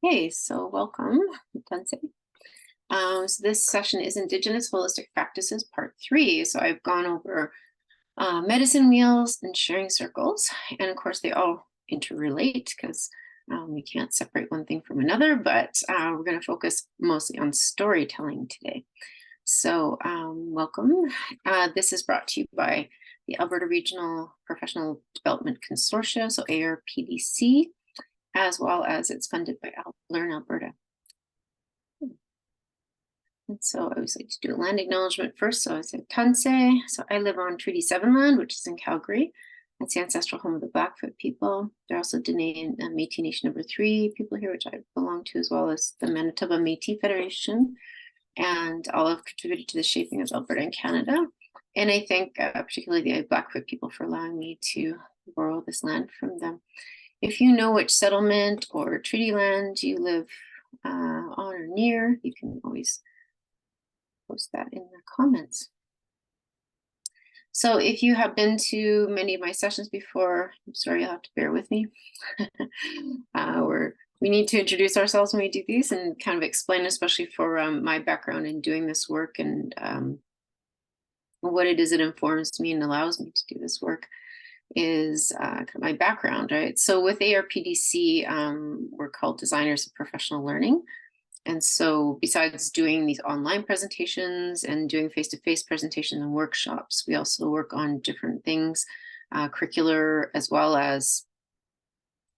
Okay, so welcome, Tanse. So this session is Indigenous Holistic Practices Part 3. So I've gone over medicine wheels and sharing circles. And of course, they all interrelate because we can't separate one thing from another, but we're going to focus mostly on storytelling today. So welcome. This is brought to you by the Alberta Regional Professional Development Consortia, so ARPDC, as well as it's funded by Learn Alberta. And so I always like to do a land acknowledgement first. So I said Tanse. So I live on Treaty 7 land, which is in Calgary. That's the ancestral home of the Blackfoot people. They're also Dene and Métis Nation number 3 people here, which I belong to, as well as the Manitoba Métis Federation. And all have contributed to the shaping of Alberta and Canada. And I thank particularly the Blackfoot people for allowing me to borrow this land from them. If you know which settlement or treaty land you live on or near, you can always post that in the comments. So if you have been to many of my sessions before, I'm sorry, you'll have to bear with me. We need to introduce ourselves when we do these and kind of explain, especially for my background in doing this work and what it is that informs me and allows me to do this work is kind of my background, right? So with ARPDC, we're called Designers of Professional Learning. And so besides doing these online presentations and doing face-to-face presentations and workshops, we also work on different things, curricular, as well as,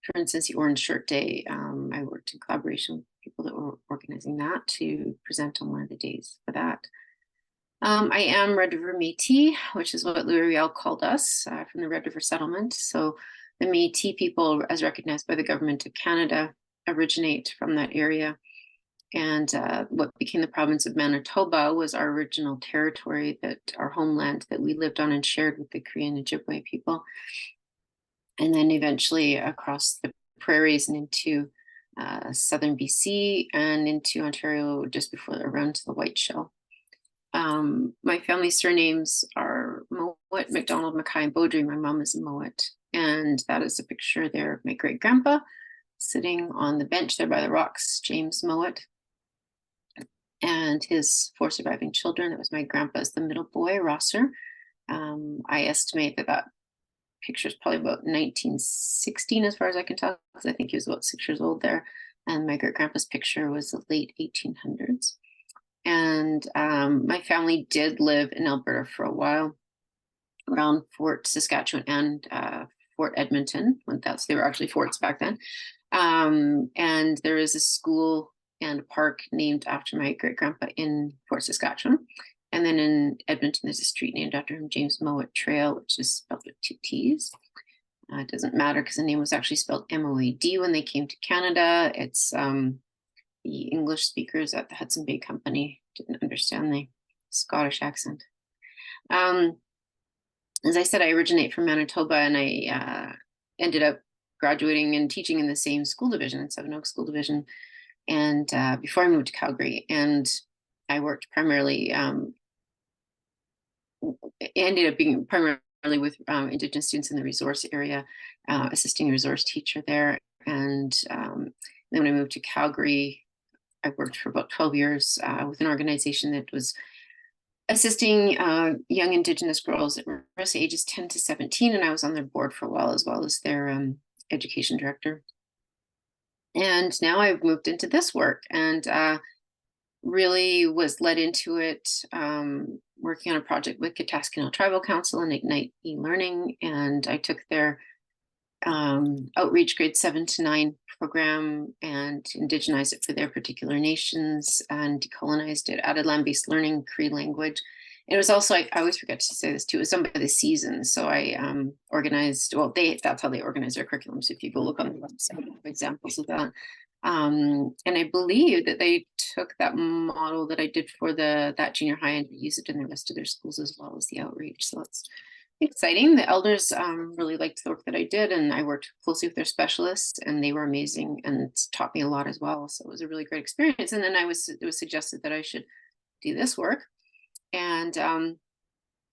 for instance, the Orange Shirt Day. I worked in collaboration with people that were organizing that to present on one of the days for that. I am Red River Métis, which is what Louis Riel called us from the Red River settlement. So the Métis people, as recognized by the government of Canada, originate from that area. And what became the province of Manitoba was our original territory, that our homeland that we lived on and shared with the Cree and Ojibwe people. And then eventually across the prairies and into southern BC and into Ontario just before around to the White Shell. My family surnames are Mowat, McDonald, Mackay, and Beaudry. My mom is a Mowat. And that is a picture there of my great grandpa sitting on the bench there by the rocks, James Mowat, and his 4 surviving children. It was my grandpa's the middle boy, Rosser. I estimate that picture is probably about 1916 as far as I can tell, because I think he was about 6 years old there. And my great grandpa's picture was the late 1800s. And my family did live in Alberta for a while, around Fort Saskatchewan and Fort Edmonton. They were actually forts back then. And there is a school and a park named after my great grandpa in Fort Saskatchewan. And then in Edmonton, there's a street named after him, James Mowat Trail, which is spelled with 2 T's. It doesn't matter because the name was actually spelled M-O-A-D when they came to Canada. It's the English speakers at the Hudson Bay Company didn't understand the Scottish accent. As I said, I originate from Manitoba, and I ended up graduating and teaching in the same school division, in Seven Oaks School Division, and before I moved to Calgary. And I worked primarily, ended up being primarily with Indigenous students in the resource area, assisting a resource teacher there. And then when I moved to Calgary, I worked for about 12 years with an organization that was assisting young Indigenous girls that were ages 10 to 17, and I was on their board for a while, as well as their education director. And now I've moved into this work and really was led into it working on a project with Kataskanil Tribal Council and Ignite e-learning, and I took their outreach grade 7 to 9 program and indigenized it for their particular nations and decolonized it, added land-based learning, Cree language. And it was also, I always forget to say this too, it was done by the season. So I organized, well, that's how they organize their curriculum. So if you go look on the website, examples of that. And I believe that they took that model that I did for that junior high and used it in the rest of their schools as well as the outreach. So it's exciting. The elders really liked the work that I did, and I worked closely with their specialists, and they were amazing and taught me a lot as well. So it was a really great experience. And then it was suggested that I should do this work. And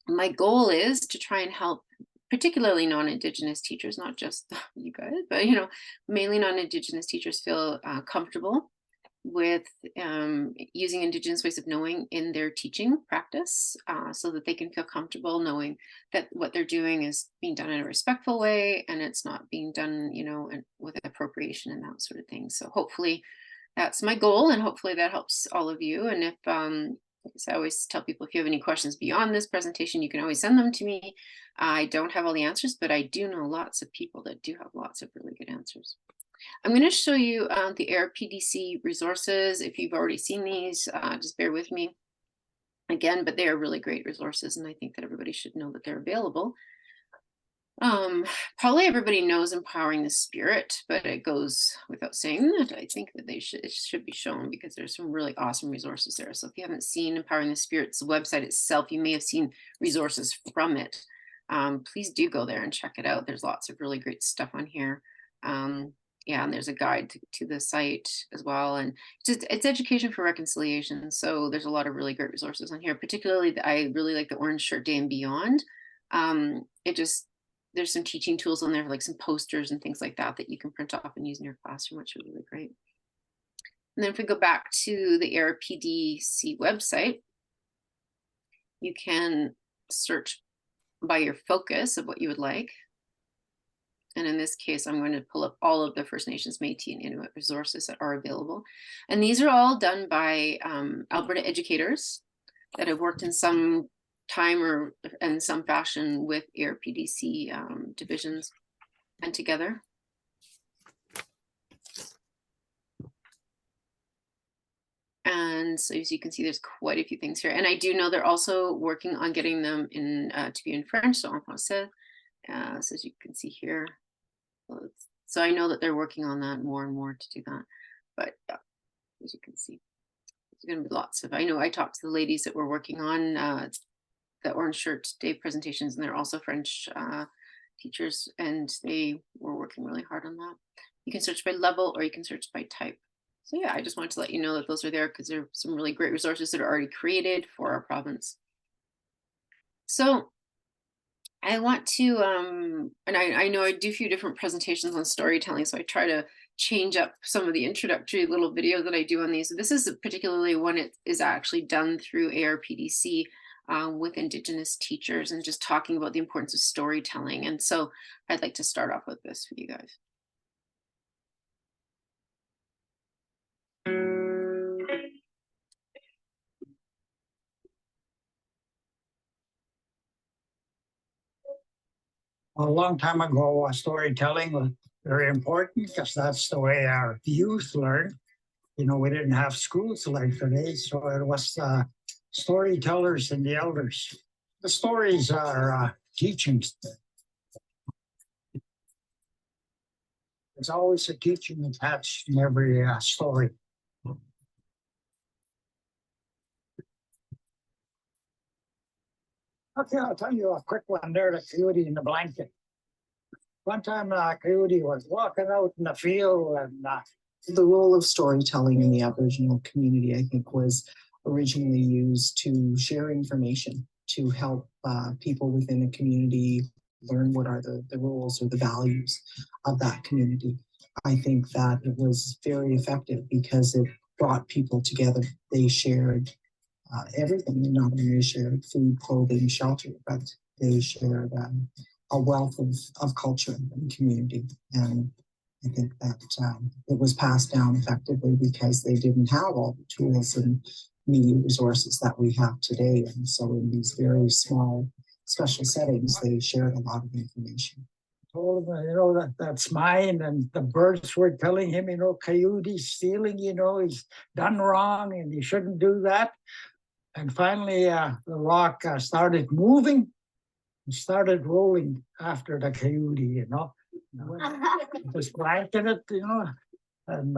my goal is to try and help particularly non-Indigenous teachers, not just you guys, but mainly non-Indigenous teachers feel comfortable with using Indigenous ways of knowing in their teaching practice, so that they can feel comfortable knowing that what they're doing is being done in a respectful way, and it's not being done, with appropriation and that sort of thing. So hopefully that's my goal, and hopefully that helps all of you. And if as I always tell people, if you have any questions beyond this presentation, you can always send them to me. I don't have all the answers, but I do know lots of people that do have lots of really good answers. I'm going to show you the ARPDC resources. If you've already seen these, just bear with me again, but they are really great resources, and I think that everybody should know that they're available. Probably everybody knows Empowering the Spirit, but it goes without saying that I think that it should be shown, because there's some really awesome resources there. So if you haven't seen Empowering the Spirit's website itself, you may have seen resources from it. Please do go there and check it out. There's lots of really great stuff on here. Yeah, and there's a guide to the site as well, and it's education for reconciliation. So there's a lot of really great resources on here. Particularly, I really like the Orange Shirt Day and Beyond. There's some teaching tools on there, like some posters and things like that you can print off and use in your classroom, which are really great. And then if we go back to the ARPDC website, you can search by your focus of what you would like. And in this case, I'm going to pull up all of the First Nations, Métis, and Inuit resources that are available. And these are all done by Alberta educators that have worked in some time or in some fashion with ARPDC divisions and together. And so as you can see, there's quite a few things here. And I do know they're also working on getting them in to be in French, so en français. So as you can see here. So I know that they're working on that more and more to do that. But as you can see, there's going to be lots of, I know I talked to the ladies that were working on the Orange Shirt Day presentations, and they're also French teachers, and they were working really hard on that. You can search by level, or you can search by type. So yeah, I just wanted to let you know that those are there, because there are some really great resources that are already created for our province. So I want to, and I know I do a few different presentations on storytelling, so I try to change up some of the introductory little videos that I do on these. This is particularly one it is actually done through ARPDC with Indigenous teachers, and just talking about the importance of storytelling. And so I'd like to start off with this for you guys. A long time ago, storytelling was very important, because that's the way our youth learned. We didn't have schools like today, so it was storytellers and the elders. The stories are teachings. There's always a teaching attached in every story. Okay, I'll tell you a quick one there, the coyote in the blanket. One time, coyote was walking out in the field, and the role of storytelling in the Aboriginal community, I think, was originally used to share information, to help people within a community learn what are the roles or the values of that community. I think that it was very effective because it brought people together. They shared everything. They not only shared food, clothing, shelter, but they shared a wealth of culture and community. And I think that it was passed down effectively because they didn't have all the tools and media resources that we have today. And so in these very small, special settings, they shared a lot of information. Told him, that's mine. And the birds were telling him, coyote's stealing, he's done wrong and he shouldn't do that. And finally, the rock started moving and started rolling after the coyote, It was blanking it, And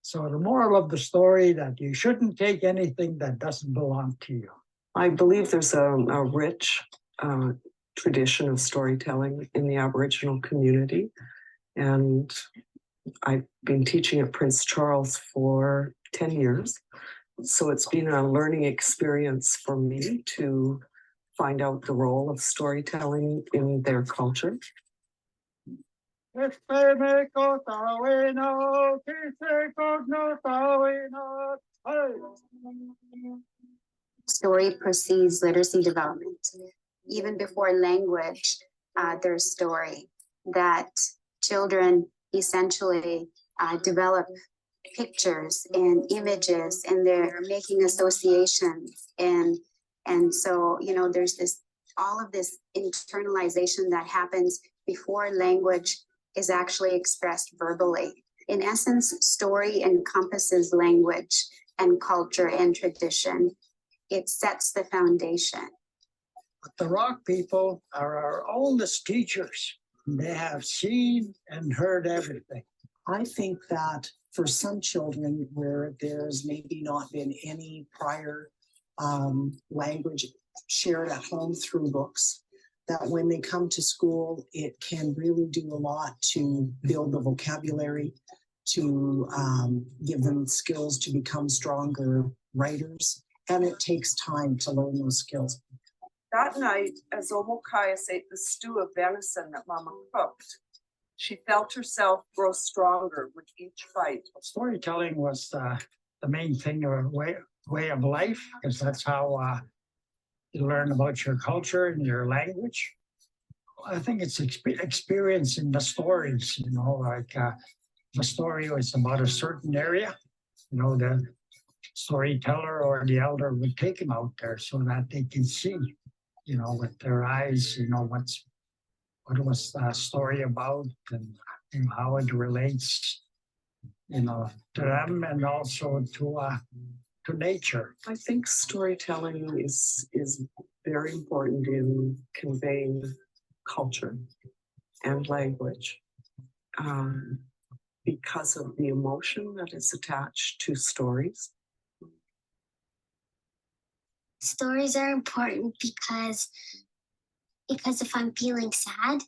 so the moral of the story that you shouldn't take anything that doesn't belong to you. I believe there's a rich tradition of storytelling in the Aboriginal community. And I've been teaching at Prince Charles for 10 years. So it's been a learning experience for me to find out the role of storytelling in their culture. Story precedes literacy development. Even before language, there's story that children essentially develop pictures and images, and they're making associations, and so there's all of this internalization that happens before language is actually expressed verbally. In essence, story encompasses language and culture and tradition. It sets the foundation. The Rock people are our oldest teachers. They have seen and heard everything. I think that for some children where there's maybe not been any prior language shared at home through books, that when they come to school, it can really do a lot to build the vocabulary, to give them skills to become stronger writers. And it takes time to learn those skills. That night, as Omokaius ate the stew of venison that Mama cooked, she felt herself grow stronger with each bite. Storytelling was the main thing, or way of life, because that's how you learn about your culture and your language. I think it's experience in the stories, like the story was about a certain area, the storyteller or the elder would take them out there so that they can see, with their eyes, what was the story about, and how it relates, to them and also to nature. I think storytelling is very important in conveying culture and language because of the emotion that is attached to stories. Stories are important because if I'm feeling sad,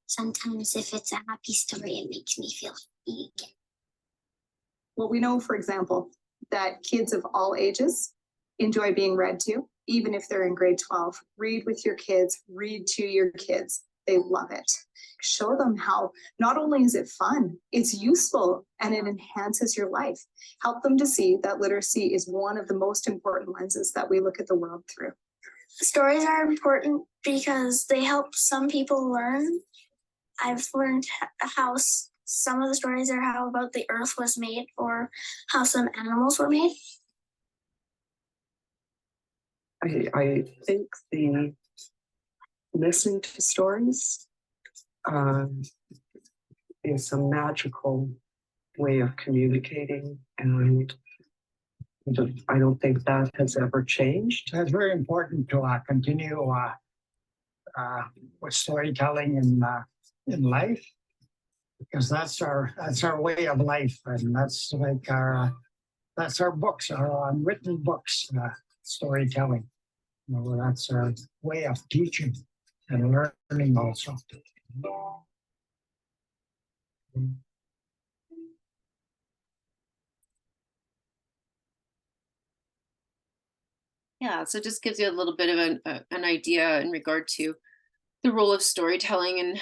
sometimes if it's a happy story, it makes me feel happy again. Well, we know, for example, that kids of all ages enjoy being read to, even if they're in grade 12. Read with your kids, read to your kids. They love it. Show them how not only is it fun, it's useful and it enhances your life. Help them to see that literacy is one of the most important lenses that we look at the world through. Stories are important because they help some people learn. I've learned how some of the stories are how about the earth was made or how some animals were made. I think the listening to stories is a magical way of communicating, and I don't think that has ever changed. It's very important to continue with storytelling in life, because that's our way of life, and that's like our books, our unwritten books, storytelling. That's our way of teaching and learning also. Yeah, so it just gives you a little bit of an idea in regard to the role of storytelling. And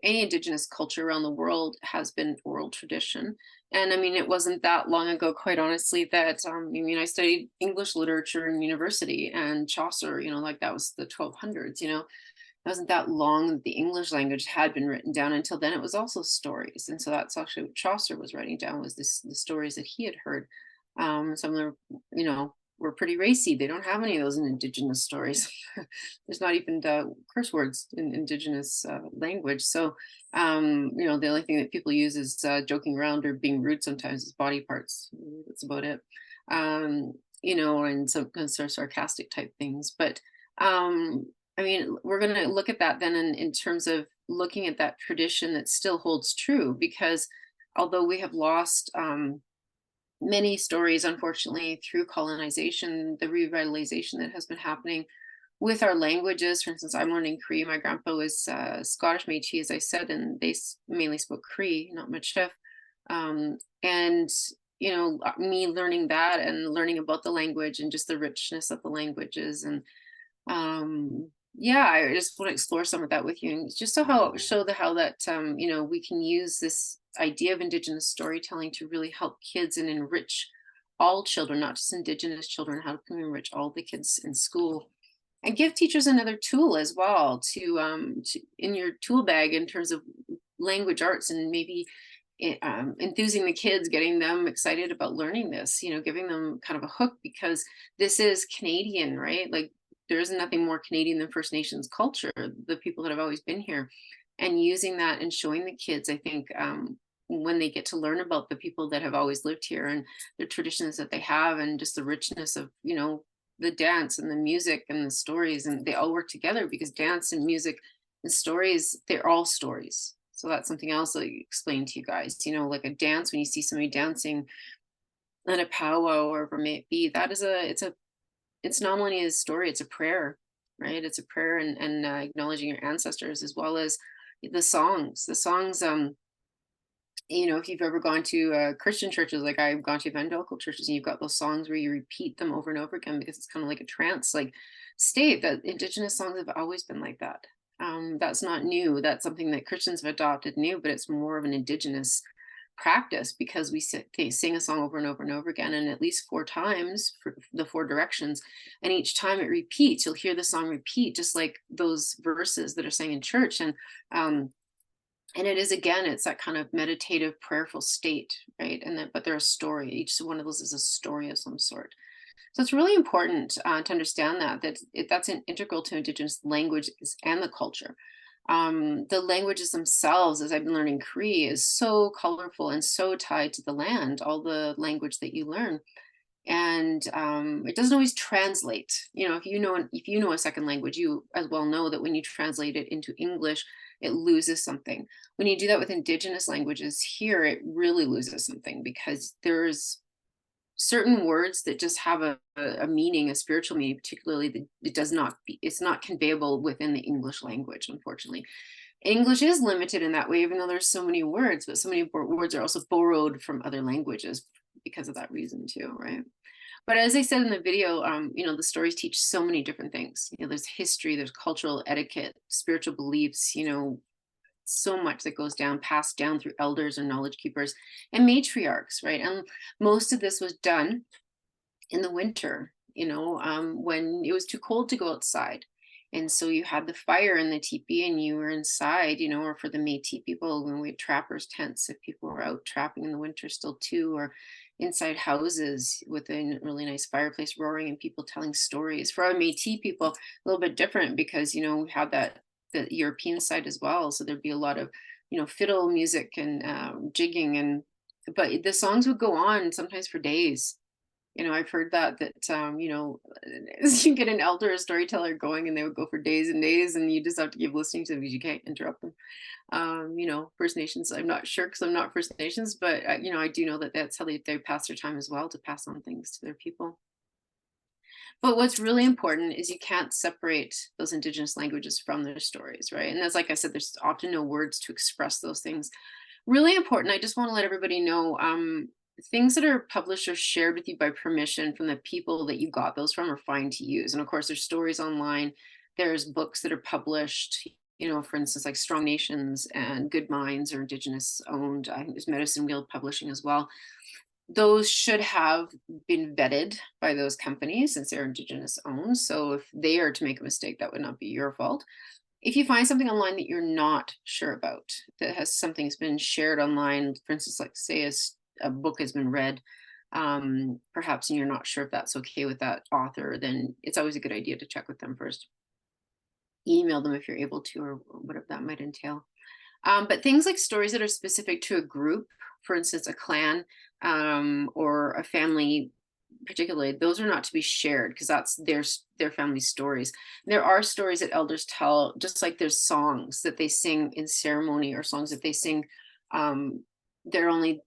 any Indigenous culture around the world has been oral tradition. And I mean, it wasn't that long ago, quite honestly, that I studied English literature in university, and Chaucer, like that was the 1200s, it wasn't that long that the English language had been written down. Until then, it was also stories. And so that's actually what Chaucer was writing down, was the stories that he had heard. Some of them, were pretty racy. They don't have any of those in Indigenous stories. There's not even curse words in Indigenous language. So, the only thing that people use is joking around or being rude sometimes is body parts. That's about it. And some kind of sarcastic type things. But, we're going to look at that then in terms of looking at that tradition that still holds true, because although we have lost many stories, unfortunately, through colonization, the revitalization that has been happening with our languages. For instance, I'm learning Cree. My grandpa was Scottish Métis, as I said, and they mainly spoke Cree, not Michif. And me learning that and learning about the language and just the richness of the languages, and Yeah, I just want to explore some of that with you, and just so how that we can use this idea of Indigenous storytelling to really help kids and enrich all children, not just Indigenous children. How can we enrich all the kids in school, and give teachers another tool as well to in your tool bag in terms of language arts, and maybe enthusing the kids, getting them excited about learning this, giving them kind of a hook, because this is Canadian, right? Like, there is nothing more Canadian than First Nations culture, the people that have always been here, and using that and showing the kids, I think, when they get to learn about the people that have always lived here and the traditions that they have, and just the richness of, the dance and the music and the stories, and they all work together, because dance and music and stories, they're all stories. So that's something else that I explain to you guys, like a dance, when you see somebody dancing at a powwow or whatever it may be, that is it's not only a story, it's a prayer, right? It's a prayer, and acknowledging your ancestors, as well as the songs, if you've ever gone to Christian churches, like I've gone to evangelical churches, and you've got those songs where you repeat them over and over again, because it's kind of like a trance like state. That Indigenous songs have always been like that. That's not new. That's something that Christians have adopted new, but it's more of an Indigenous practice, because they sing a song over and over and over again, and at least 4 times for the 4 directions, and each time it repeats. You'll hear the song repeat, just like those verses that are sang in church. And it is, again, it's that kind of meditative, prayerful state, right? But they're a story. Each one of those is a story of some sort. So it's really important to understand that's an integral to Indigenous languages and the culture. The languages themselves, as I've been learning Cree, is so colorful and so tied to the land, all the language that you learn. And it doesn't always translate. If you know a second language, you as well know that when you translate it into English, it loses something. When you do that with Indigenous languages here, it really loses something, because there's certain words that just have a meaning, a spiritual meaning, particularly that it's not conveyable within the English language, unfortunately. English is limited in that way, even though there's so many words, but so many words are also borrowed from other languages because of that reason too, right? But as I said in the video, the stories teach so many different things. There's history, there's cultural etiquette, spiritual beliefs, so much that goes down, passed down through elders or knowledge keepers and matriarchs, right? And most of this was done in the winter, when it was too cold to go outside. And so you had the fire in the teepee, and you were inside, or for the Métis people, when we had trappers tents, if people were out trapping in the winter still too, or inside houses with a really nice fireplace roaring and people telling stories. For our Métis people, a little bit different, because, we had the European side as well. So there'd be a lot of, fiddle music and jigging, but the songs would go on sometimes for days. I've heard that you get an elder, a storyteller going, and they would go for days and days, and you just have to keep listening to them because you can't interrupt them. First Nations, I'm not sure, because I'm not First Nations, but I do know that that's how they pass their time as well, to pass on things to their people. But what's really important is you can't separate those Indigenous languages from their stories, right? And that's, like I said, there's often no words to express those things. Really important. I just want to let everybody know, things that are published or shared with you by permission from the people that you got those from are fine to use. And of course, there's stories online. There's books that are published, for instance, like Strong Nations and Good Minds are Indigenous owned. I think there's Medicine Wheel Publishing as well. Those should have been vetted by those companies, since they're Indigenous owned. So if they are to make a mistake, that would not be your fault. If you find something online that you're not sure about, that has something's been shared online, for instance, like say a book has been read, perhaps, and you're not sure if that's okay with that author, then it's always a good idea to check with them first. Email them if you're able to, or whatever that might entail. But things like stories that are specific to a group, for instance, a clan, or a family, particularly, those are not to be shared, because that's their family stories. There are stories that elders tell, just like there's songs that they sing in ceremony, or songs that they sing, they're only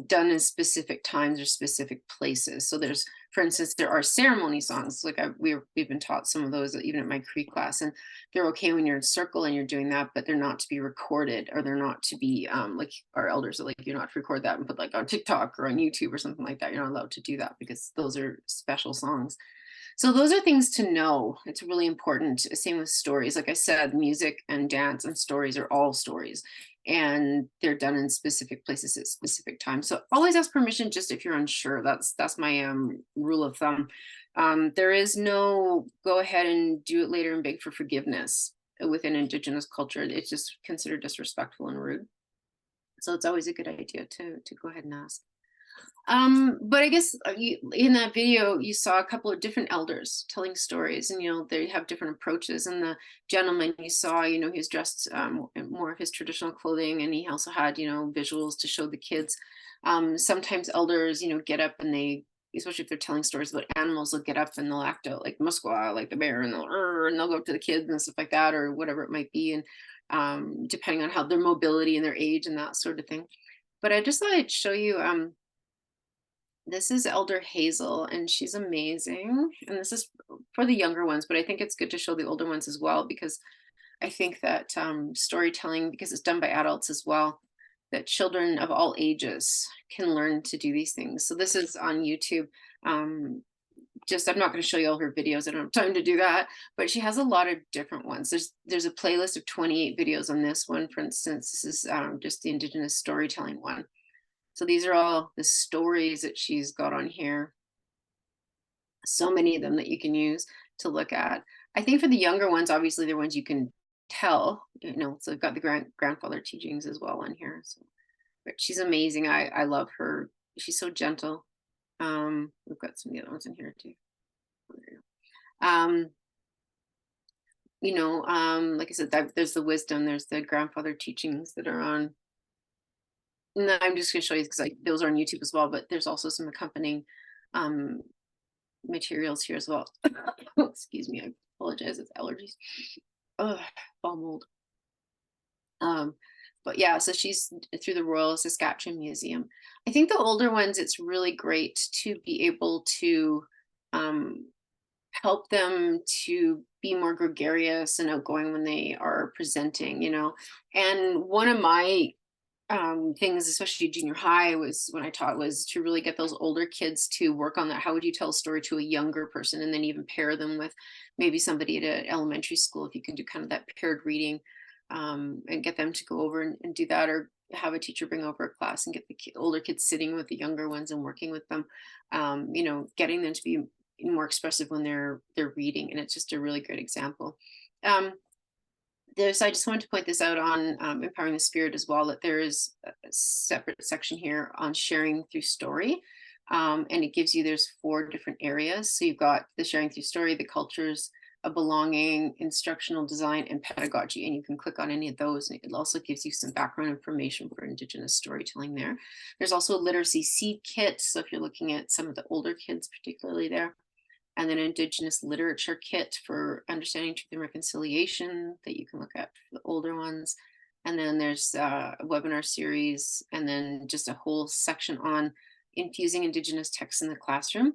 done in specific times or specific places. So there's, for instance, there are ceremony songs, like we've been taught some of those even at my Cree class, and they're okay when you're in circle and you're doing that, but they're not to be recorded, or they're not to be, like our elders are like, you're not to record that and put like on TikTok or on YouTube or something like that. You're not allowed to do that, because those are special songs. So those are things to know. It's really important. Same with stories. Like I said, music and dance and stories are all stories, and they're done in specific places at specific times. So always ask permission just if you're unsure. That's my rule of thumb. There is no go ahead and do it later and beg for forgiveness within Indigenous culture. It's just considered disrespectful and rude. So it's always a good idea to go ahead and ask. But I guess in that video, you saw a couple of different elders telling stories, and, they have different approaches. And the gentleman you saw, he was dressed in more of his traditional clothing, and he also had, visuals to show the kids. Sometimes elders, get up and they, especially if they're telling stories about animals, they'll get up and they'll act out like Musqueam, like the bear, and they'll go up to the kids and stuff like that, or whatever it might be. And depending on how their mobility and their age and that sort of thing. But I just thought I'd show you, this is Elder Hazel, and she's amazing. And this is for the younger ones, but I think it's good to show the older ones as well, because I think that storytelling, because it's done by adults as well, that children of all ages can learn to do these things. So this is on YouTube. I'm not going to show you all her videos. I don't have time to do that, but she has a lot of different ones. There's a playlist of 28 videos on this one. For instance, this is just the Indigenous storytelling one. So these are all the stories that she's got on here. So many of them that you can use to look at. I think for the younger ones, obviously they're ones you can tell, so I've got the grandfather teachings as well on here. So, but she's amazing. I love her. She's so gentle. We've got some of the other ones in here too. Like I said, there's the wisdom, there's the grandfather teachings that are on. No, I'm just going to show you because those are on YouTube as well, but there's also some accompanying materials here as well. Excuse me, I apologize, it's allergies. Fall mold. But yeah, so she's through the Royal Saskatchewan Museum. I think the older ones, it's really great to be able to help them to be more gregarious and outgoing when they are presenting, And one of my things, especially junior high, was when I taught, was to really get those older kids to work on that. How would you tell a story to a younger person, and then even pair them with maybe somebody at an elementary school, if you can do kind of that paired reading, and get them to go over and do that, or have a teacher bring over a class and get the older kids sitting with the younger ones and working with them, getting them to be more expressive when they're reading. And it's just a really great example. I just wanted to point this out on Empowering the Spirit as well, that there is a separate section here on sharing through story. And it gives you, there's 4 different areas. So you've got the sharing through story, the cultures of belonging, instructional design, and pedagogy. And you can click on any of those. And it also gives you some background information for Indigenous storytelling there. There's also a literacy seed kit. So if you're looking at some of the older kids, particularly there. And then Indigenous literature kit for understanding truth and reconciliation that you can look at for the older ones. And then there's a webinar series, and then just a whole section on infusing Indigenous texts in the classroom.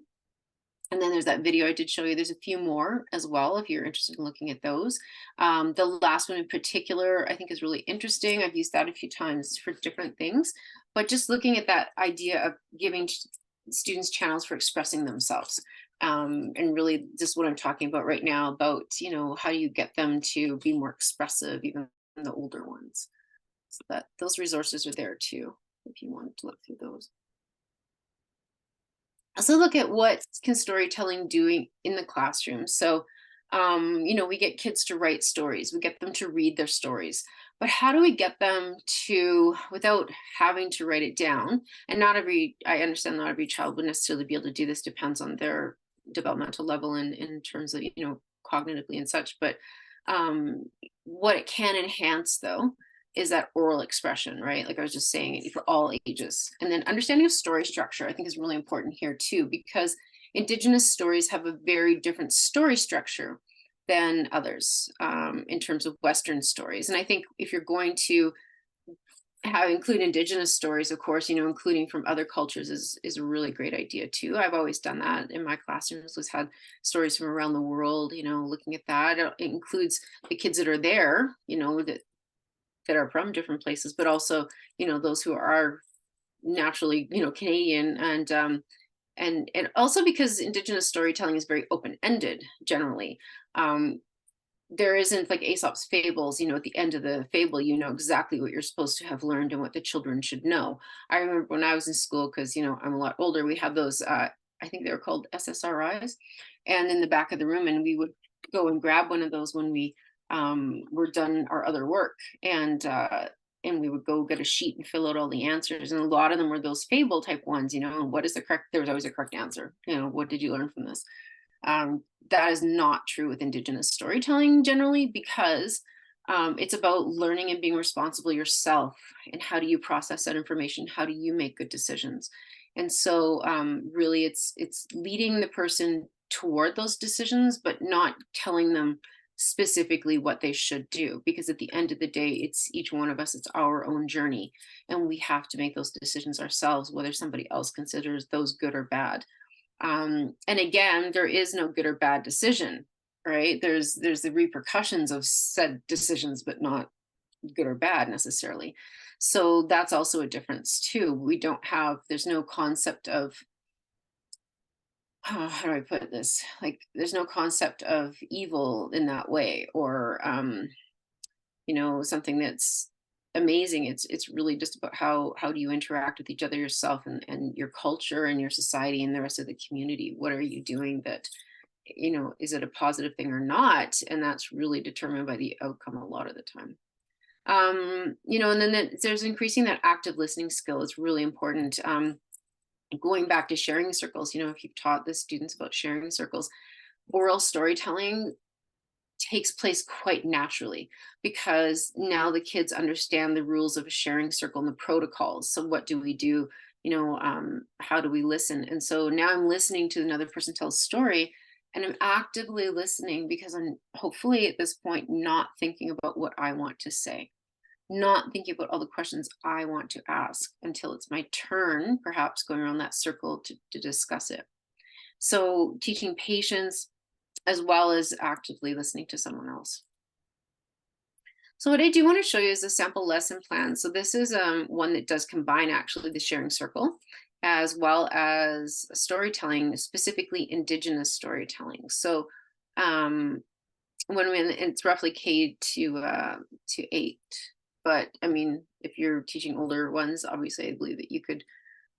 And then there's that video I did show you. There's a few more as well, if you're interested in looking at those. The last one in particular, I think, is really interesting. I've used that a few times for different things, but just looking at that idea of giving students channels for expressing themselves. And really just what I'm talking about right now about, how do you get them to be more expressive, even the older ones. So that those resources are there too, if you want to look through those. Also look at what can storytelling do in the classroom. So, we get kids to write stories, we get them to read their stories, but how do we get them to, without having to write it down? And I understand not every child would necessarily be able to do this, depends on their developmental level and in terms of, cognitively and such, but what it can enhance though is that oral expression, right? Like I was just saying, for all ages. And then understanding of story structure, I think, is really important here too, because Indigenous stories have a very different story structure than others in terms of Western stories. And I think if you're going to include Indigenous stories, of course, including from other cultures is a really great idea too. I've always done that in my classrooms, was had stories from around the world, looking at that. It includes the kids that are there, that are from different places, but also, those who are naturally, Canadian, and and also because Indigenous storytelling is very open-ended generally. There isn't like Aesop's fables, you know, at the end of the fable, you know exactly what you're supposed to have learned and what the children should know. I remember when I was in school, because, you know, I'm a lot older, we had those, I think they were called SSRIs, and in the back of the room, and we would go and grab one of those when we were done our other work. And we would go get a sheet and fill out all the answers. And a lot of them were those fable type ones, you know, what is the correct, there was always a correct answer. You know, what did you learn from this? That is not true with Indigenous storytelling generally, because it's about learning and being responsible yourself. And how do you process that information? How do you make good decisions? And so really it's leading the person toward those decisions, but not telling them specifically what they should do, because at the end of the day, it's each one of us, it's our own journey, and we have to make those decisions ourselves, whether somebody else considers those good or bad. And again, there is no good or bad decision, right? There's the repercussions of said decisions, but not good or bad necessarily. So that's also a difference too. We don't have, there's no concept of, how do I put this? Like, there's no concept of evil in that way, or you know, something that's amazing. It's really just about how do you interact with each other, yourself, and your culture and your society and the rest of the community. What are you doing that, you know, is it a positive thing or not? And that's really determined by the outcome a lot of the time. You know, and then there's increasing that active listening skill is really important. Going back to sharing circles, you know, if you've taught the students about sharing circles, oral storytelling takes place quite naturally, because now the kids understand the rules of a sharing circle and the protocols. So what do we do? You know, how do we listen? And so now I'm listening to another person tell a story, and I'm actively listening, because I'm hopefully at this point not thinking about what I want to say, not thinking about all the questions I want to ask until it's my turn, perhaps going around that circle to discuss it. So teaching patience, as well as actively listening to someone else. So what I do want to show you is a sample lesson plan. So this is one that does combine actually the sharing circle as well as storytelling, specifically Indigenous storytelling. So it's roughly K to 8, but I mean, if you're teaching older ones, obviously I believe that you could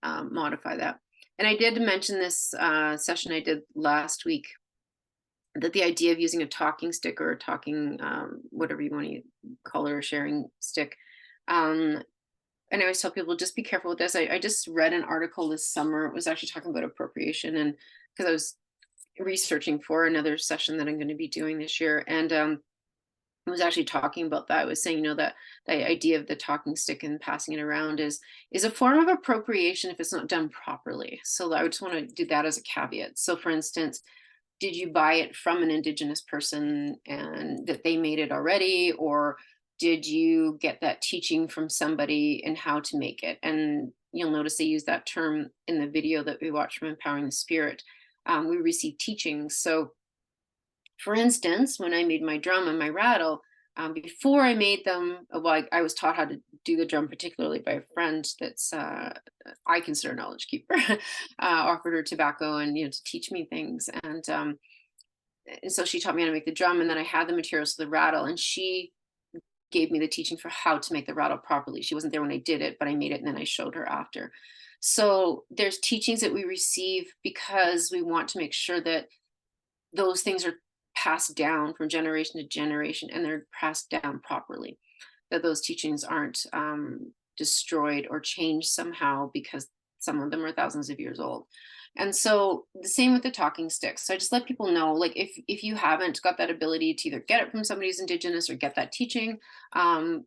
modify that. And I did mention this session I did last week, that the idea of using a talking stick or a talking, whatever you want to call it, or sharing stick. And I always tell people, just be careful with this. I just read an article this summer. It was actually talking about appropriation, and because I was researching for another session that I'm going to be doing this year. And I was actually talking about that. I was saying, you know, that the idea of the talking stick and passing it around is a form of appropriation if it's not done properly. So I just want to do that as a caveat. So for instance, did you buy it from an Indigenous person and that they made it already, or did you get that teaching from somebody and how to make it? And you'll notice they use that term in the video that we watched from Empowering the Spirit. We received teaching. So for instance, when I made my drum and my rattle, before I made them, well, I was taught how to do the drum, particularly by a friend that's I consider a knowledge keeper, offered her tobacco and, you know, to teach me things. And so she taught me how to make the drum, and then I had the materials for the rattle, and she gave me the teaching for how to make the rattle properly. She wasn't there when I did it, but I made it and then I showed her after. So there's teachings that we receive because we want to make sure that those things are passed down from generation to generation, and they're passed down properly, that those teachings aren't destroyed or changed somehow, because some of them are thousands of years old. And so the same with the talking sticks. So I just let people know, like, if you haven't got that ability to either get it from somebody who's Indigenous or get that teaching,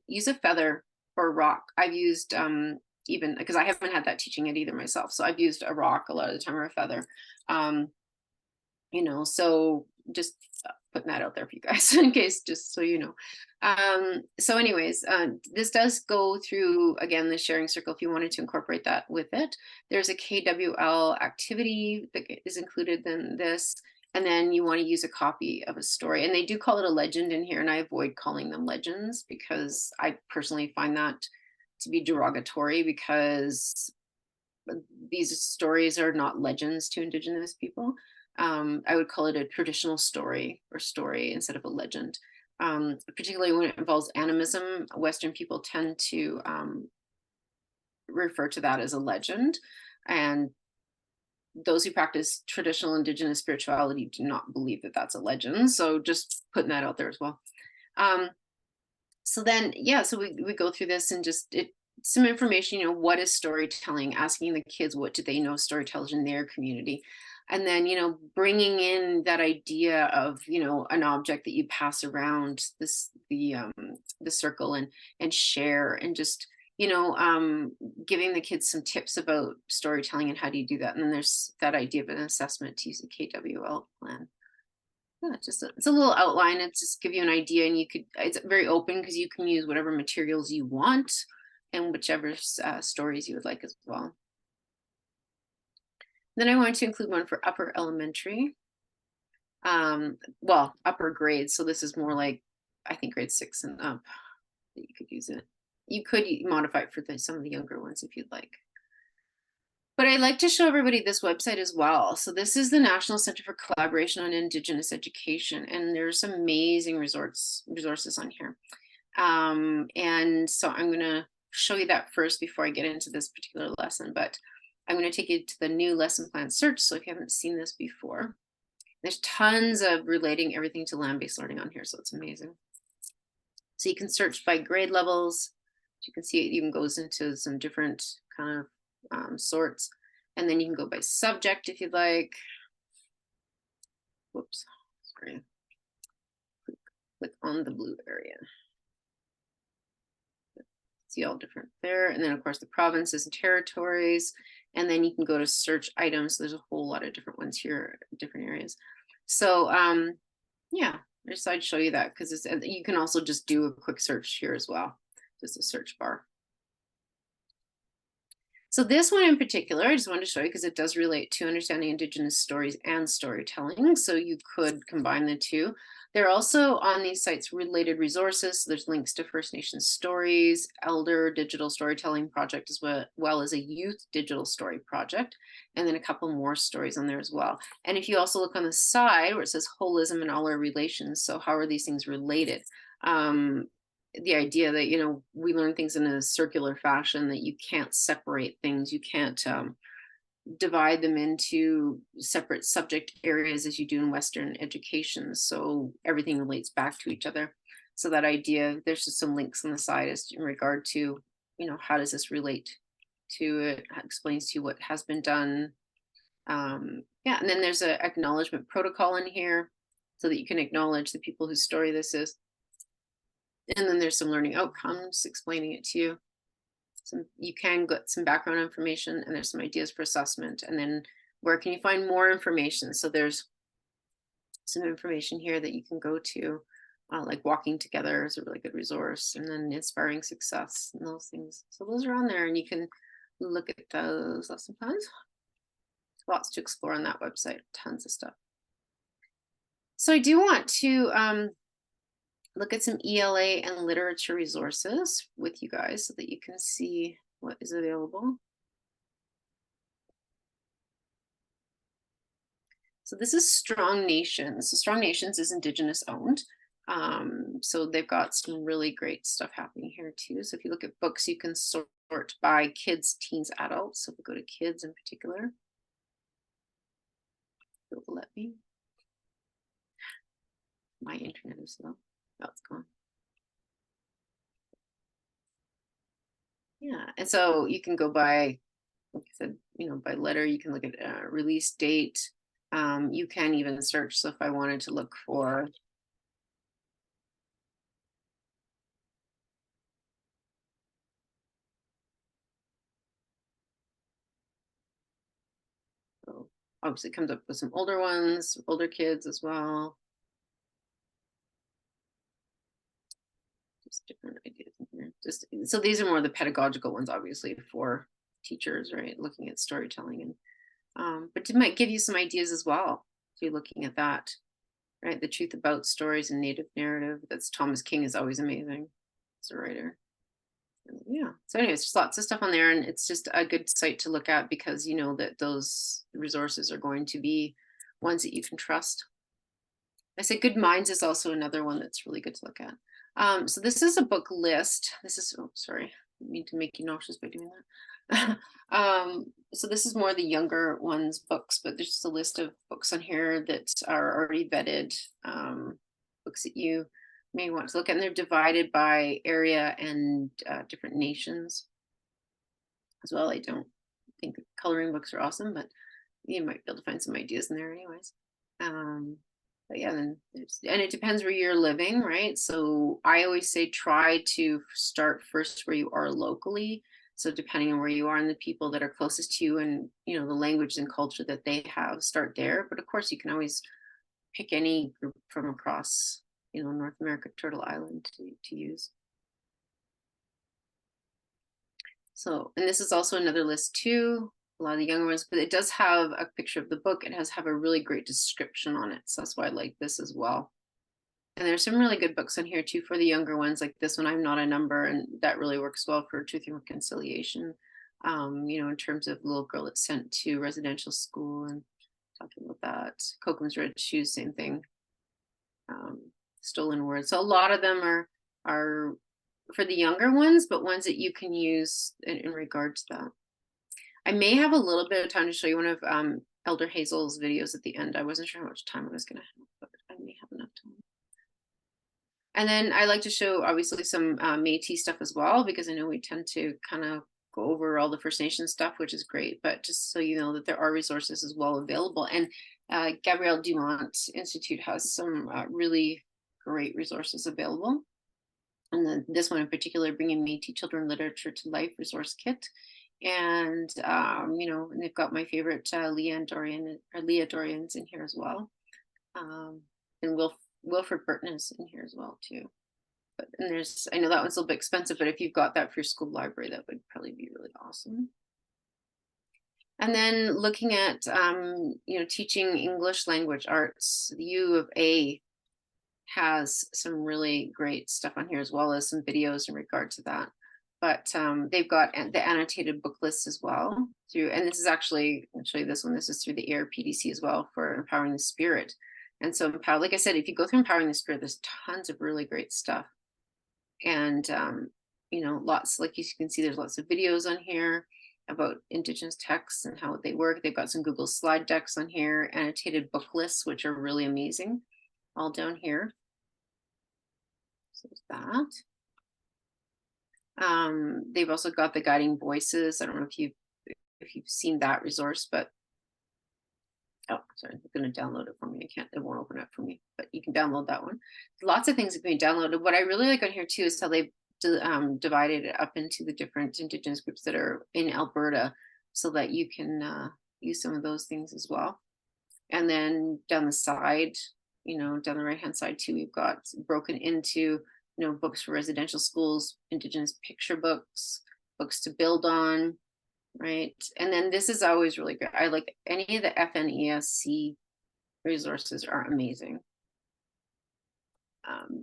use a feather or a rock. I've used even, because I haven't had that teaching yet either myself, so I've used a rock a lot of the time, or a feather. You know, so just putting that out there for you guys in case, just so you know. So anyways, this does go through, again, the sharing circle if you wanted to incorporate that with it. There's a KWL activity that is included in this, and then you want to use a copy of a story, and they do call it a legend in here, and I avoid calling them legends because I personally find that to be derogatory, because these stories are not legends to Indigenous people. I would call it a traditional story or story instead of a legend. Particularly when it involves animism, Western people tend to refer to that as a legend. And those who practice traditional Indigenous spirituality do not believe that that's a legend. So just putting that out there as well. So then, yeah, so we go through this and just some information, what is storytelling, asking the kids, what do they know storytellers in their community? And then, bringing in that idea of, an object that you pass around the circle and share, and just, giving the kids some tips about storytelling and how do you do that. And then there's that idea of an assessment to use a KWL plan. Yeah, it's a little outline. It's just give you an idea, and it's very open because you can use whatever materials you want and whichever stories you would like as well. Then I wanted to include one for upper elementary. Well, upper grades. So this is more like, I think, grade 6 and up that you could use it. You could modify it for some of the younger ones if you'd like. But I'd like to show everybody this website as well. So this is the National Center for Collaboration on Indigenous Education, and there's some amazing resources on here. And so I'm going to show you that first before I get into this particular lesson, but I'm going to take you to the new lesson plan search. So if you haven't seen this before, there's tons of relating everything to land-based learning on here. So it's amazing. So you can search by grade levels. You can see it even goes into some different kind of sorts, and then you can go by subject if you'd like. Whoops, sorry. Click on the blue area. See all different there, and then of course the provinces and territories, and then you can go to search items. So there's a whole lot of different ones here, different areas. So yeah, I just thought I'd show you that because you can also just do a quick search here as well, just a search bar. So this one in particular, I just wanted to show you because it does relate to understanding Indigenous stories and storytelling. So you could combine the two. There are also on these sites related resources. So there's links to First Nations stories, Elder Digital Storytelling Project, as well as a Youth Digital Story Project, and then a couple more stories on there as well. And if you also look on the side where it says holism and all our relations, so how are these things related? The idea that, we learn things in a circular fashion, that you can't separate things. You can't divide them into separate subject areas as you do in Western education. So everything relates back to each other. So that idea, there's just some links on the side as in regard to, how does this relate to it? How it explains to you what has been done. Yeah, and then there's an acknowledgement protocol in here so that you can acknowledge the people whose story this is. And then there's some learning outcomes explaining it to you. You can get some background information, and there's some ideas for assessment. And then where can you find more information? So there's some information here that you can go to, like Walking Together is a really good resource, and then Inspiring Success and those things. So those are on there, and you can look at those lesson plans. Lots to explore on that website, tons of stuff. So I do want to look at some ELA and literature resources with you guys so that you can see what is available. So this is Strong Nations. So Strong Nations is Indigenous owned. So they've got some really great stuff happening here too. So if you look at books, you can sort by kids, teens, adults. So if we go to kids in particular, it will let me. My internet is slow. Oh, it's gone. Yeah, and so you can go by, like I said, by letter. You can look at release date. You can even search. So if I wanted to look for obviously it comes up with some older ones, older kids as well. Just different ideas in here. So these are more the pedagogical ones, obviously, for teachers, right? Looking at storytelling, and but it might give you some ideas as well if you're looking at that, right? The Truth About Stories and Native Narrative. That's Thomas King is always amazing as a writer. Yeah, so anyways, there's lots of stuff on there, and it's just a good site to look at because you know that those resources are going to be ones that you can trust. I say Good Minds is also another one that's really good to look at. So this is a book list. This is, oh, sorry, I didn't mean to make you nauseous by doing that. So this is more the younger ones books, but there's just a list of books on here that are already vetted, books that you may want to look at, and they're divided by area and different nations as well. I don't think the coloring books are awesome, but you might be able to find some ideas in there anyways. But yeah, then and it depends where you're living, right? So I always say try to start first where you are locally. So depending on where you are and the people that are closest to you and you know the language and culture that they have, start there. But of course you can always pick any group from across, you know, North America, Turtle Island to use. So, and this is also another list too, a lot of the younger ones, but it does have a picture of the book. It has have a really great description on it. So that's why I like this as well. And there's some really good books on here too for the younger ones, like this one, I'm Not a Number, and that really works well for Truth and Reconciliation. You know, in terms of the little girl that's sent to residential school and talking about that. Kokum's Red Shoes, same thing. Stolen Words. So a lot of them are for the younger ones, but ones that you can use in regard to that. I may have a little bit of time to show you one of Elder Hazel's videos at the end. I wasn't sure how much time I was going to have, but I may have enough time. And then I like to show obviously some Métis stuff as well, because I know we tend to kind of go over all the First Nation stuff, which is great, but just so you know that there are resources as well available. And Gabrielle Dumont Institute has some really great resources available. And then this one in particular, Bringing Métis Children Literature to Life resource kit. And, you know, and they've got my favorite Leah Dorian's in here as well. And Wilfred Burton is in here as well too. But and there's, I know that one's a little bit expensive, but if you've got that for your school library, that would probably be really awesome. And then looking at, you know, teaching English language arts, the U of A has some really great stuff on here, as well as some videos in regard to that. But they've got the annotated book lists as well through, and this is actually, I'll show you this one. This is through the ARPDC as well for Empowering the Spirit. And so, like I said, if you go through Empowering the Spirit, there's tons of really great stuff. And, you know, lots, like you can see, there's lots of videos on here about Indigenous texts and how they work. They've got some Google slide decks on here, annotated book lists, which are really amazing, all down here. So there's that. They've also got the Guiding Voices. I don't know if you've seen that resource, but oh, sorry, I'm going to download it for me. It won't open up for me, but you can download that one. Lots of things that can be downloaded. What I really like on here too is how they've divided it up into the different Indigenous groups that are in Alberta, so that you can use some of those things as well. And then down the side, you know, down the right hand side too, we've got broken into, you know, books for residential schools, Indigenous picture books, books to build on, right? And then this is always really good. I like any of the FNESC resources are amazing,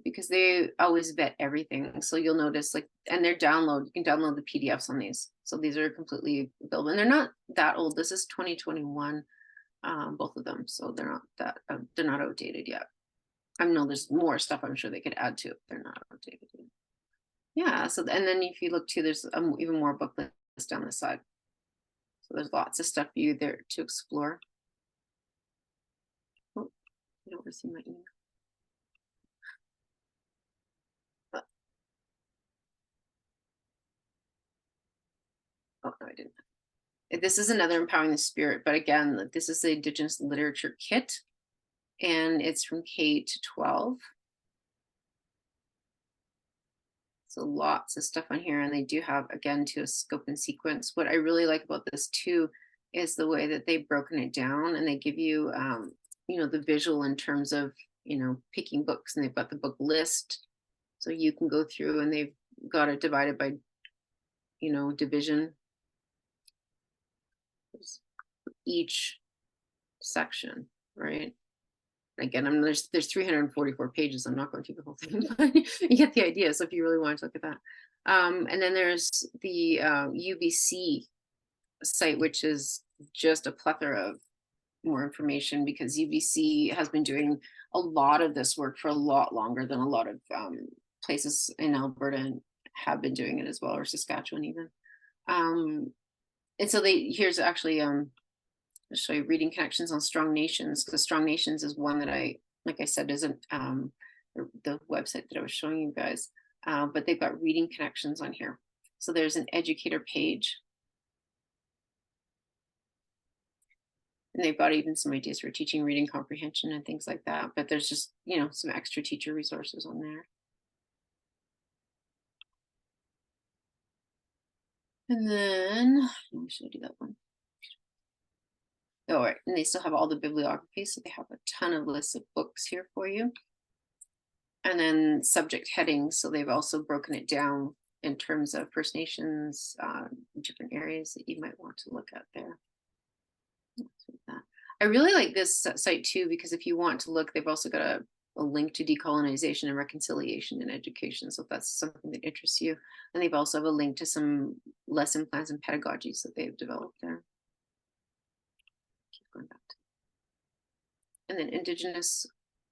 because they always vet everything. So you'll notice, like, and they're you can download the PDFs on these. So these are completely available, and they're not that old. This is 2021, both of them. So they're not that they're not outdated yet. I know there's more stuff I'm sure they could add to it. They're not outdated yet. Yeah. So and then if you look too, there's even more book lists down the side. So there's lots of stuff for you there to explore. Oh, I don't receive my email. Oh, no, I didn't. This is another Empowering the Spirit, but again, this is the Indigenous Literature Kit, and it's from K to 12. So lots of stuff on here, and they do have, again, to a scope and sequence. What I really like about this too is the way that they've broken it down, and they give you, you know, the visual in terms of, you know, picking books, and they've got the book list, so you can go through, and they've got it divided by, you know, division. Each section, right? Again, there's 344 pages. I'm not going through the whole thing, but you get the idea. So if you really want to look at that, And then there's the UBC site, which is just a plethora of more information, because UBC has been doing a lot of this work for a lot longer than a lot of places in Alberta have been doing it as well, or Saskatchewan even. And so here's actually I'll show you reading connections on Strong Nations, because Strong Nations is one that like I said, isn't the website that I was showing you guys, but they've got reading connections on here. So there's an educator page, and they've got even some ideas for teaching reading comprehension and things like that. But there's just, some extra teacher resources on there. And then, should I do that one? Oh, right. And they still have all the bibliography, so they have a ton of lists of books here for you. And then subject headings, so they've also broken it down in terms of First Nations, different areas that you might want to look at there. I really like this site too, because if you want to look, they've also got a link to decolonization and reconciliation in education. So if that's something that interests you. And they've also have a link to some lesson plans and pedagogies that they've developed there. Keep going back to. And then Indigenous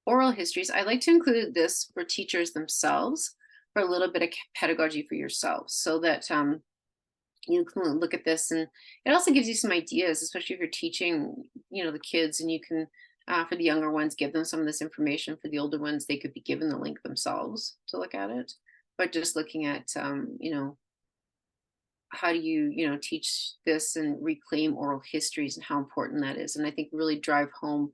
oral histories. I like to include this for teachers themselves, for a little bit of pedagogy for yourselves, so that you can look at this, and it also gives you some ideas, especially if you're teaching, the kids, and you can, for the younger ones, give them some of this information. For the older ones, they could be given the link themselves to look at it. But just looking at, how do you, teach this and reclaim oral histories, and how important that is. And I think really drive home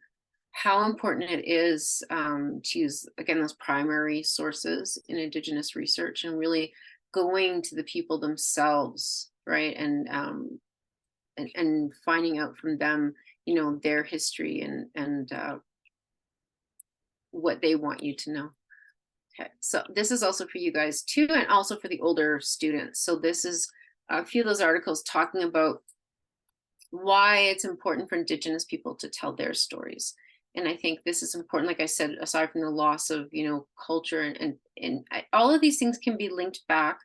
how important it is to use, again, those primary sources in Indigenous research, and really going to the people themselves, right? And finding out from them, their history and what they want you to know. Okay, so this is also for you guys too, and also for the older students. So this is a few of those articles talking about why it's important for Indigenous people to tell their stories. And I think this is important, like I said, aside from the loss of, culture and all of these things can be linked back,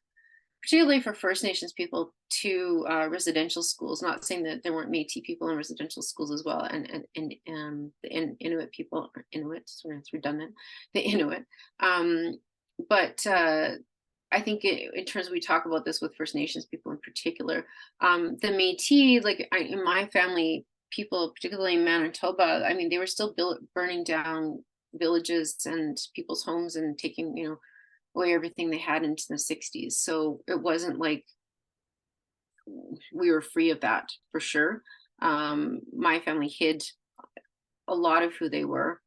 particularly for First Nations people, to residential schools. Not saying that there weren't Métis people in residential schools as well, and the Inuit people, sorry, it's redundant, the Inuit. But I think in terms of, we talk about this with First Nations people in particular, the Métis, like in my family, people, particularly in Manitoba, I mean, they were still burning down villages and people's homes and taking, away everything they had into the 60s. So it wasn't like we were free of that, for sure. My family hid a lot of who they were,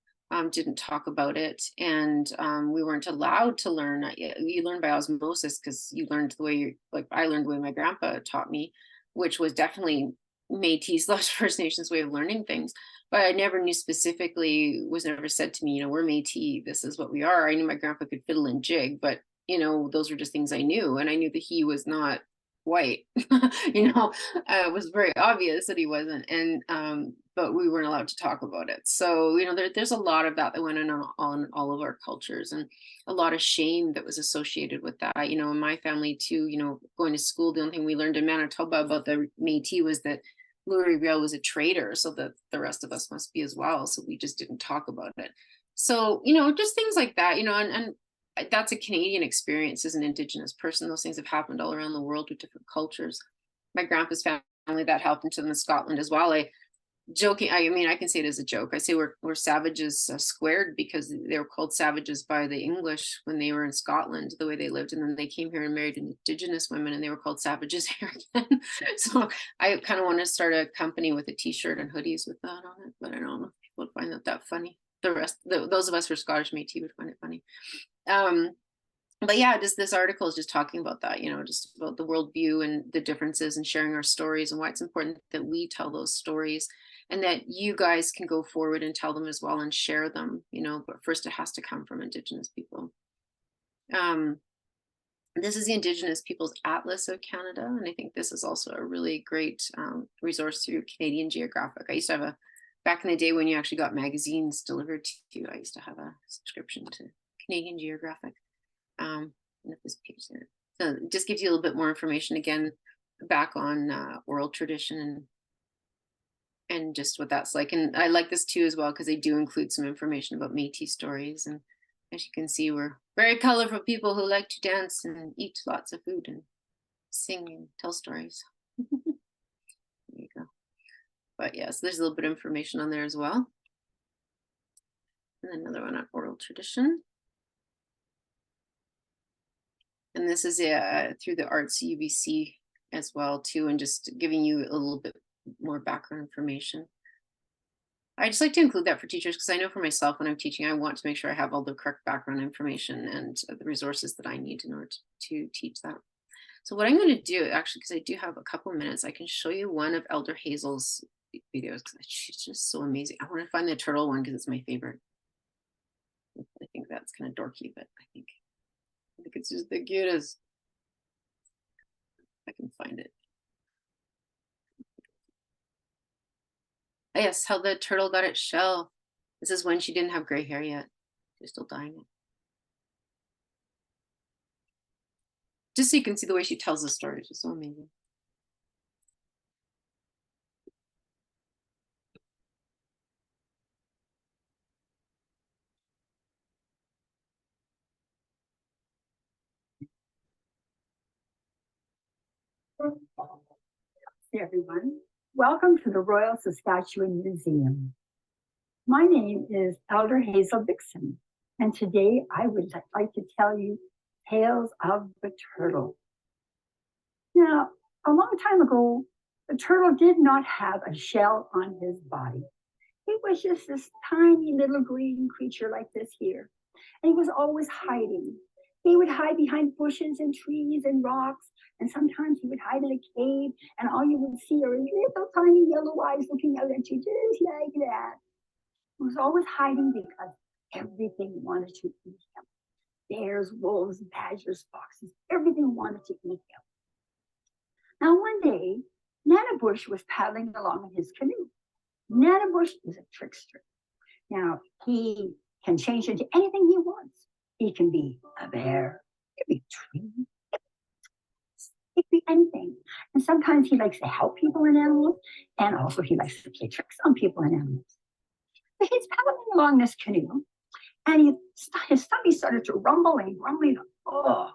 didn't talk about it, and we weren't allowed to learn. You learn by osmosis, because you learned the way I learned the way my grandpa taught me, which was definitely Métis / First Nations way of learning things. But I never knew specifically, was never said to me, we're Métis, this is what we are. I knew my grandpa could fiddle and jig, but those were just things I knew. And I knew that he was not white. It was very obvious that he wasn't. And but we weren't allowed to talk about it. So there's a lot of that went on all of our cultures, and a lot of shame that was associated with that. In my family too, going to school, the only thing we learned in Manitoba about the Métis was that Louis Riel was a traitor, so that the rest of us must be as well. So we just didn't talk about it. So just things like that. And that's a Canadian experience as an Indigenous person. Those things have happened all around the world with different cultures. My grandpa's family, that happened to them in Scotland as well. I can say it as a joke. I say we're savages squared, because they were called savages by the English when they were in Scotland, the way they lived, and then they came here and married Indigenous women, and they were called savages here again. So I kind of want to start a company with a T-shirt and hoodies with that on it, but I don't know if people would find that funny. Those of us who are Scottish Métis would find it funny. But yeah, just this article is just talking about that, just about the worldview and the differences, and sharing our stories, and why it's important that we tell those stories, and that you guys can go forward and tell them as well and share them, but first it has to come from Indigenous people. This is the Indigenous Peoples Atlas of Canada, and I think this is also a really great resource through Canadian Geographic. I used to have back in the day when you actually got magazines delivered to you, I used to have a subscription to Canadian Geographic. And if this page there, So it just gives you a little bit more information again back on oral tradition and just what that's like. And I like this too as well because they do include some information about Métis stories. And as you can see, we're very colorful people who like to dance and eat lots of food and sing and tell stories. There you go. But yes, there's a little bit of information on there as well. And another one on oral tradition. And this is through the Arts UBC as well too, and just giving you a little bit more background information. I just like to include that for teachers because I know for myself when I'm teaching, I want to make sure I have all the correct background information and the resources that I need in order to teach that. So what I'm going to do, actually, because I do have a couple of minutes, I can show you one of Elder Hazel's videos because she's just so amazing. I want to find the turtle one because it's my favorite. I think that's kind of dorky, but I think it's just the cutest. If I can find it. Yes, how the turtle got its shell. This is when she didn't have gray hair yet. She's still dyeing it. Just so you can see the way she tells the story, it's just so amazing. Hey everyone, welcome to the Royal Saskatchewan Museum. My name is Elder Hazel Dixon, and today I would like to tell you tales of the turtle. Now, a long time ago, the turtle did not have a shell on his body. He was just this tiny little green creature like this here, and he was always hiding. He would hide behind bushes and trees and rocks, and sometimes he would hide in a cave, and all you would see are his little tiny yellow eyes looking out at you just like that. He was always hiding because everything wanted to eat him. Bears, wolves, badgers, foxes, everything wanted to eat him. Now one day, Nanabush was paddling along in his canoe. Nanabush is a trickster. Now, he can change into anything he wants. He can be a bear, he can be a tree, it could be anything. And sometimes he likes to help people and animals, and also he likes to play tricks on people and animals. But he's paddling along this canoe, and his stomach started to rumble and grumbling. Oh,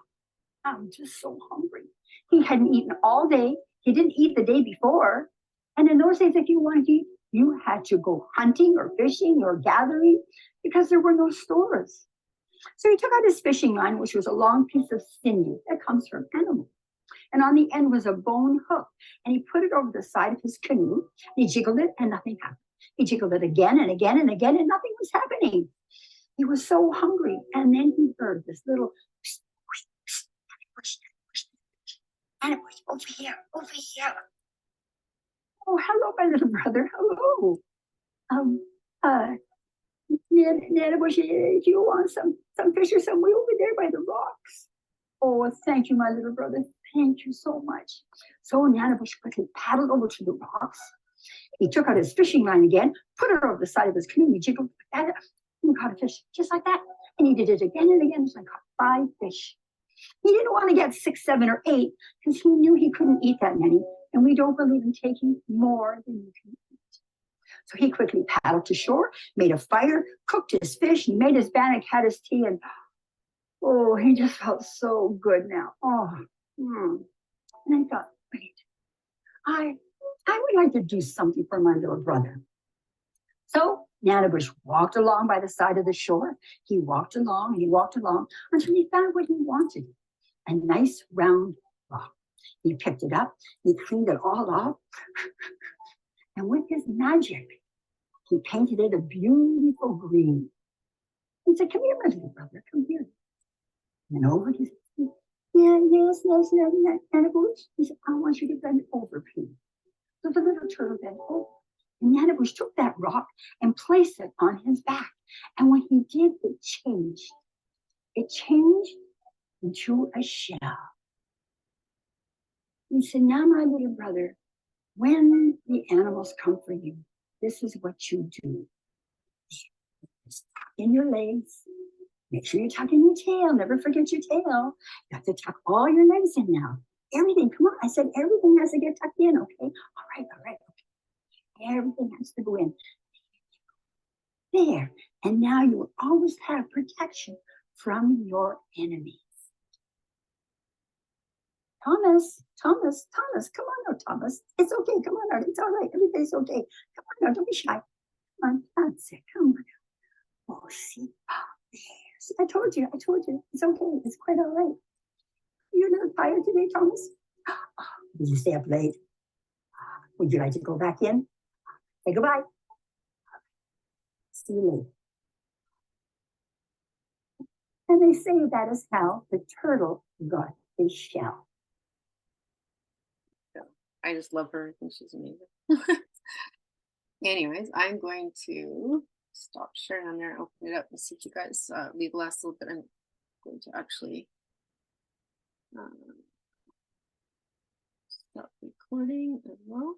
I'm just so hungry. He hadn't eaten all day. He didn't eat the day before. And in those days, if you wanted to eat, you had to go hunting or fishing or gathering because there were no stores. So he took out his fishing line, which was a long piece of sinew that comes from animals. And on the end was a bone hook. And he put it over the side of his canoe. And he jiggled it and nothing happened. He jiggled it again and again and again and nothing was happening. He was so hungry. And then he heard this little and it was over here, over here. Oh, hello, my little brother. Hello. Nanabush, do you want some fish or some way over there by the rocks? Oh, thank you, my little brother. Thank you so much. So Nanabush quickly paddled over to the rocks. He took out his fishing line again, put it over the side of his canoe, he jiggled and he caught a fish just like that. And he did it again and again, so he caught 5 fish. He didn't want to get 6, 7, or 8 because he knew he couldn't eat that many, and we don't believe in taking more than you can eat. So he quickly paddled to shore, made a fire, cooked his fish, he made his bannock, had his tea, and oh, he just felt so good now. And I thought, wait, I would like to do something for my little brother. So Nanabush walked along by the side of the shore. He walked along until he found what he wanted, a nice round rock. He picked it up, he cleaned it all off, and with his magic, he painted it a beautiful green. He said, come here, my little brother, come here. And over he said, yes, Nanabush. He said, I want you to bend over, please. So the little turtle bent over. And Nanabush took that rock and placed it on his back. And when he did, it changed. It changed into a shell. He said, now, my little brother, when the animals come for you, this is what you do. In your legs, Make sure you tuck in your tail. Never forget your tail. You have to tuck all your legs in now. Everything. Come on. I said everything has to get tucked in. Okay. All right. All right. Okay. Everything has to go in. There. And now you will always have protection from your enemies. Thomas, come on now, Thomas. It's okay. Come on now. It's all right. Everything's okay. Come on now. Don't be shy. Come on. That's it. Come on now. Oh, see. There. See, I told you. It's okay. It's quite all right. You're a little tired today, Thomas? Did you stay up late? Would you like to go back in? Say goodbye. See you later. And they say that is how the turtle got his shell. I just love her. I think she's amazing. Anyways, I'm going to stop sharing on there, open it up, and see if you guys leave the last little bit. I'm going to actually stop recording as well.